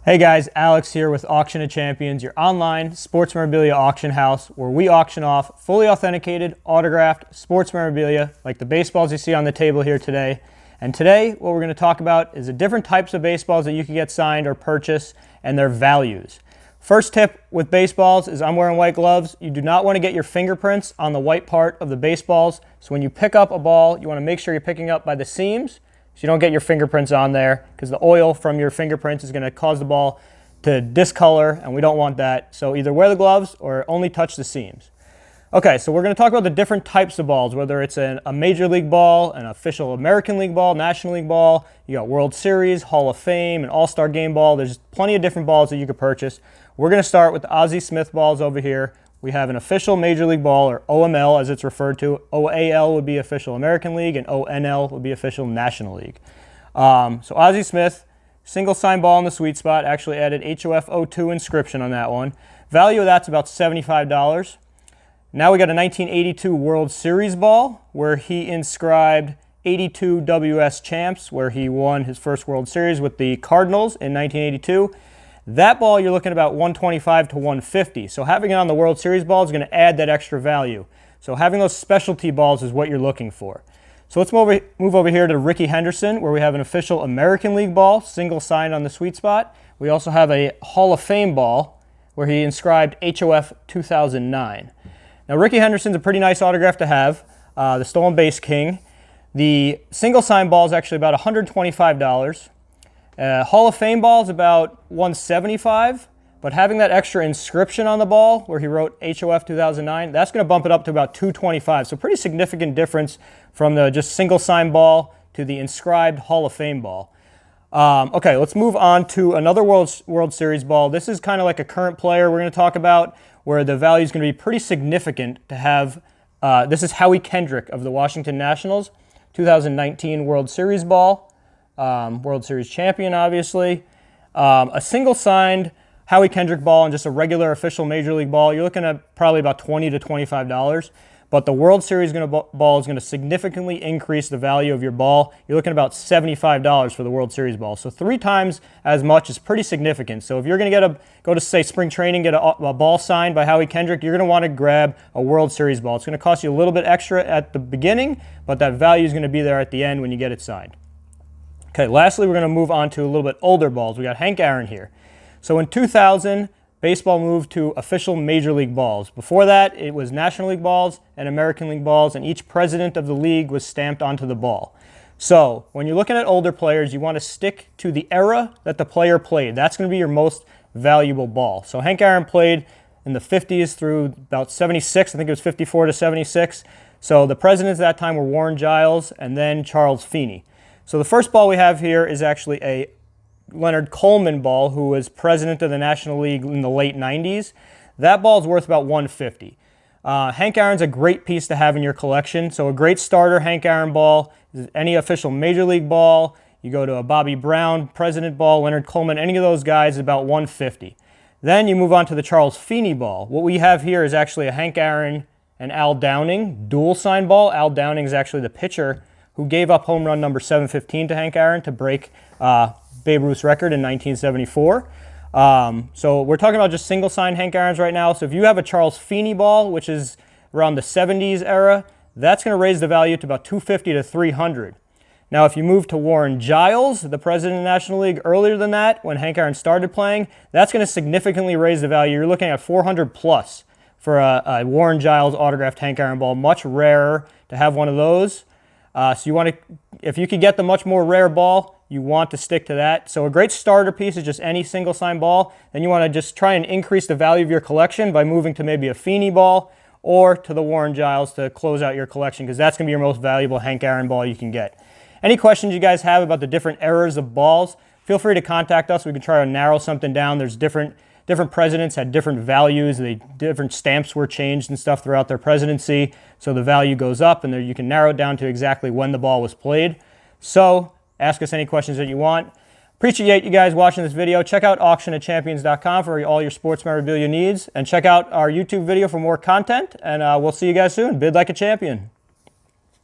Hey guys, Alex here with Auction of Champions, your online sports memorabilia auction house where we auction off fully authenticated, autographed sports memorabilia like the baseballs you see on the table here today. And today, what we're going to talk about is the different types of baseballs that you can get signed or purchase and their values. First tip with baseballs is I'm wearing white gloves. You do not want to get your fingerprints on the white part of the baseballs. So when you pick up a ball, you want to make sure you're picking up by the seams, so you don't get your fingerprints on there, because the oil from your fingerprints is going to cause the ball to discolor, and we don't want that. So either wear the gloves or only touch the seams. Okay, so we're going to talk about the different types of balls, whether it's a Major League ball, an official American League ball, National League ball, you got World Series, Hall of Fame, an All-Star Game ball. There's plenty of different balls that you could purchase. We're going to start with the Ozzie Smith balls over here. We have an official Major League ball, or OML as it's referred to. OAL would be official American League, and ONL would be official National League. So Ozzie Smith, single sign ball in the sweet spot, actually added HOF 02 inscription on that one. Value of that's about $75. Now we got a 1982 World Series ball where he inscribed 82 WS champs, where he won his first World Series with the Cardinals in 1982. That ball you're looking at about $125 to $150. So having it on the World Series ball is going to add that extra value. So having those specialty balls is what you're looking for. So let's move over here to Rickey Henderson, where we have an official American League ball, single signed on the sweet spot. We also have a Hall of Fame ball where he inscribed HOF 2009. Now Rickey Henderson's a pretty nice autograph to have, the stolen base king. The single sign ball is actually about $125. Hall of Fame ball is about $175, but having that extra inscription on the ball where he wrote HOF 2009, that's going to bump it up to about $225. So pretty significant difference from the just single sign ball to the inscribed Hall of Fame ball. Okay, let's move on to another World Series ball. This is kind of like a current player we're going to talk about, where the value is going to be pretty significant to have. This is Howie Kendrick of the Washington Nationals, 2019 World Series ball. World Series champion, obviously. A single signed Howie Kendrick ball and just a regular official Major League ball, you're looking at probably about $20 to $25. But the World Series ball is going to significantly increase the value of your ball. You're looking at about $75 for the World Series ball. So 3 times as much is pretty significant. So if you're going to go to, say, spring training, get a ball signed by Howie Kendrick, you're going to want to grab a World Series ball. It's going to cost you a little bit extra at the beginning, but that value is going to be there at the end when you get it signed. Okay, lastly, we're going to move on to a little bit older balls. We got Hank Aaron here. So in 2000, baseball moved to official Major League balls. Before that, it was National League balls and American League balls, and each president of the league was stamped onto the ball. So when you're looking at older players, you want to stick to the era that the player played. That's going to be your most valuable ball. So Hank Aaron played in the 50s through about 76. I think it was 54 to 76. So the presidents at that time were Warren Giles and then Charles Feeney. So the first ball we have here is actually a Leonard Coleman ball, who was president of the National League in the late 90s. That ball is worth about $150. Hank Aaron's a great piece to have in your collection. So a great starter Hank Aaron ball is any official Major League ball. You go to a Bobby Brown president ball, Leonard Coleman, any of those guys is about $150. Then you move on to the Charles Feeney ball. What we have here is actually a Hank Aaron and Al Downing dual sign ball. Al Downing is actually the pitcher who gave up home run number 715 to Hank Aaron to break Babe Ruth's record in 1974. So we're talking about just single sign Hank Aaron's right now. So if you have a Charles Feeney ball, which is around the 70s era, that's going to raise the value to about $250 to $300. Now if you move to Warren Giles, the president of the National League, earlier than that, when Hank Aaron started playing, that's going to significantly raise the value. You're looking at $400 plus for a Warren Giles autographed Hank Aaron ball. Much rarer to have one of those. So you want to, if you could get the much more rare ball, you want to stick to that. So a great starter piece is just any single sign ball. Then you want to just try and increase the value of your collection by moving to maybe a Feeney ball or to the Warren Giles to close out your collection, because that's going to be your most valuable Hank Aaron ball you can get. Any questions you guys have about the different eras of balls, feel free to contact us. We can try to narrow something down. There's different presidents had different values. Different stamps were changed and stuff throughout their presidency. So the value goes up, and there you can narrow it down to exactly when the ball was played. So ask us any questions that you want. Appreciate you guys watching this video. Check out auctionofchampions.com for all your sports memorabilia needs. And check out our YouTube video for more content. And we'll see you guys soon. Bid like a champion.